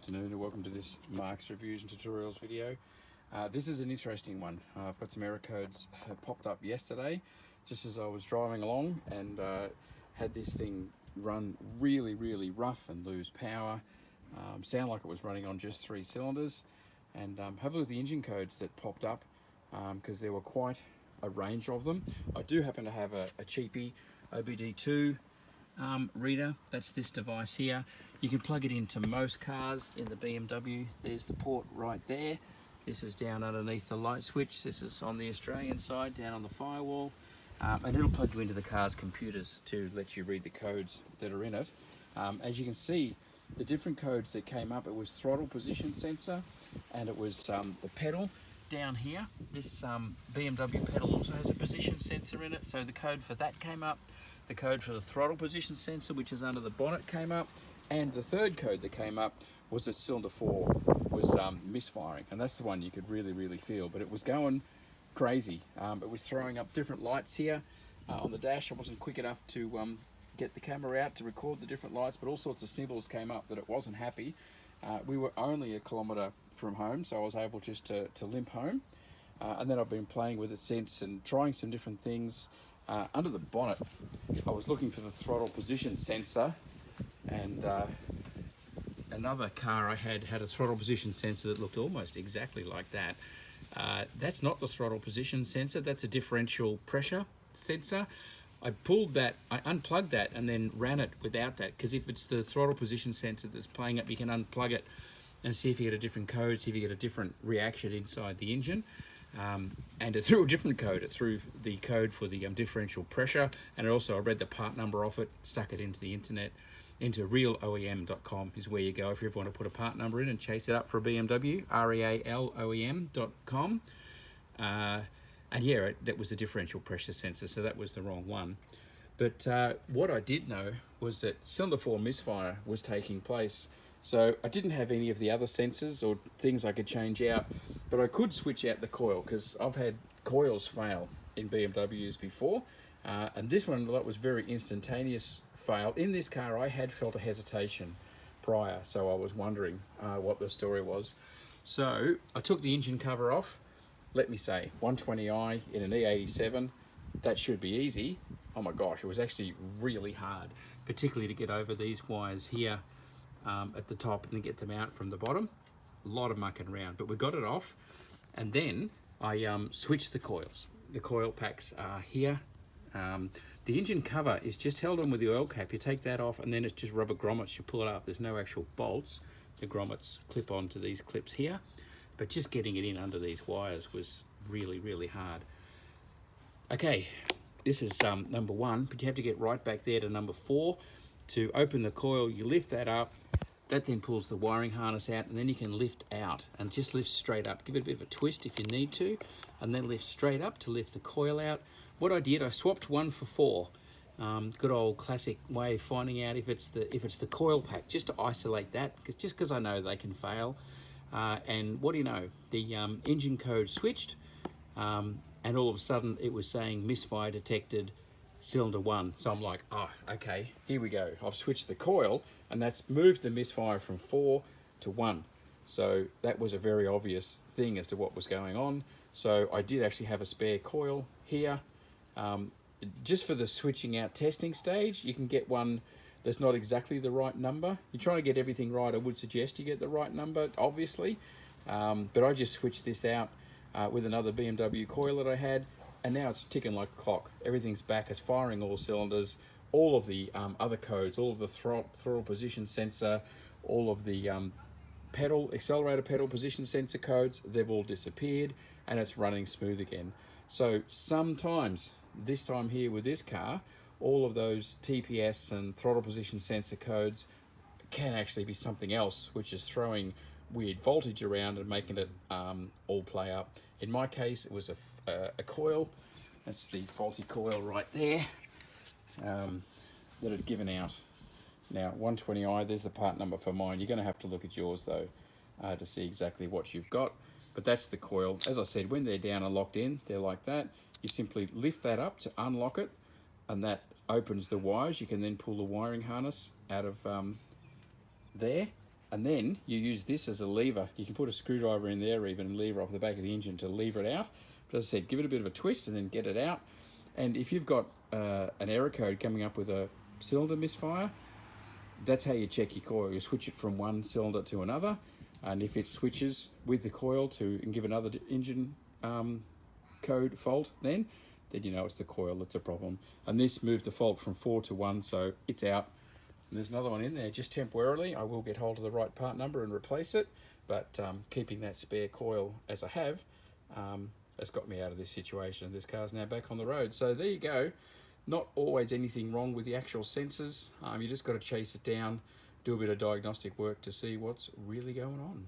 afternoon and welcome to this Mark's Reviews and Tutorials video. This is an interesting one. I've got some error codes popped up yesterday just as I was driving along and had this thing run really rough and lose power, sound like it was running on just 3 cylinders, and have a look at the engine codes that popped up because there were quite a range of them. I do happen to have a cheapie OBD2 reader. That's this device here. You can plug it into most cars in the BMW. There's the port right there. This is down underneath the light switch. This is on the Australian side, down on the firewall. And it'll plug you into the car's computers to let you read the codes that are in it. As you can see, the different codes that came up, it was throttle position sensor, and it was the pedal down here. This BMW pedal also has a position sensor in it, so the code for that came up. The code for the throttle position sensor, which is under the bonnet, came up, and the third code that came up was that cylinder 4 was misfiring, and that's the one you could really feel, but it was going crazy. It was throwing up different lights here on the dash. I wasn't quick enough to get the camera out to record the different lights, but all sorts of symbols came up that it wasn't happy. We were only a kilometre from home, so I was able just to limp home, and then I've been playing with it since and trying some different things. Under the bonnet, I was looking for the throttle position sensor, and another car I had a throttle position sensor that looked almost exactly like that. That's not the throttle position sensor, that's a differential pressure sensor. I pulled that, I unplugged that and then ran it without that, because if it's the throttle position sensor that's playing up, you can unplug it and see if you get a different code, see if you get a different reaction inside the engine. And it threw a different code. It threw the code for the differential pressure, and it also, I read the part number off it, stuck it into the internet, into realoem.com is where you go if you ever want to put a part number in and chase it up for a BMW, realoem.com. And yeah, that was the differential pressure sensor, so that was the wrong one. But what I did know was that cylinder 4 misfire was taking place. So I didn't have any of the other sensors or things I could change out, but I could switch out the coil, because I've had coils fail in BMWs before, and this one, that was very instantaneous fail. In this car I had felt a hesitation prior, so I was wondering what the story was. So I took the engine cover off. Let me say, 120i in an E87, that should be easy. Oh my gosh, it was actually really hard, particularly to get over these wires here at the top and then get them out from the bottom. A lot of mucking around, but we got it off, and then I switched the coils. The coil packs are here. The engine cover is just held on with the oil cap. You take that off and then it's just rubber grommets. You pull it up. There's no actual bolts. The grommets clip onto these clips here, but just getting it in under these wires was really hard. Okay, this is number 1, but you have to get right back there to number 4. To open the coil, you lift that up. That then pulls the wiring harness out, and then you can lift out and just lift straight up. Give it a bit of a twist if you need to, and then lift straight up to lift the coil out. What I did, I swapped 1 for 4. Good old classic way of finding out if it's the coil pack, just to isolate that, because I know they can fail. And what do you know? The engine code switched, and all of a sudden it was saying misfire detected, cylinder 1. So I'm like, oh, okay, here we go. I've switched the coil, and that's moved the misfire from 4 to 1. So that was a very obvious thing as to what was going on. So I did actually have a spare coil here. Just for the switching out testing stage, you can get one that's not exactly the right number. You're trying to get everything right, I would suggest you get the right number, obviously. But I just switched this out with another BMW coil that I had, and now it's ticking like a clock. Everything's back, it's firing all cylinders. All of the other codes, all of the throttle position sensor, all of the accelerator pedal position sensor codes, they've all disappeared, and it's running smooth again. So sometimes, this time here with this car, all of those TPS and throttle position sensor codes can actually be something else, which is throwing weird voltage around and making it all play up. In my case, it was a coil. That's the faulty coil right there that had given out. Now 120i, there's the part number for mine. You're going to have to look at yours though to see exactly what you've got, but that's the coil. As I said, when they're down and locked in, they're like that. You simply lift that up to unlock it, and that opens the wires. You can then pull the wiring harness out of there, And then you use this as a lever. You can put a screwdriver in there, even, and lever off the back of the engine to lever it out. But as I said, give it a bit of a twist and then get it out. And if you've got an error code coming up with a cylinder misfire, that's how you check your coil. You switch it from one cylinder to another, and if it switches with the coil to and give another engine code fault, then you know it's the coil that's a problem. And this moved the fault from 4 to 1, so it's out. And there's another one in there just temporarily. I will get hold of the right part number and replace it, but keeping that spare coil as I have has got me out of this situation. This car's now back on the road. So there you go. Not always anything wrong with the actual sensors. You just got to chase it down, do a bit of diagnostic work to see what's really going on.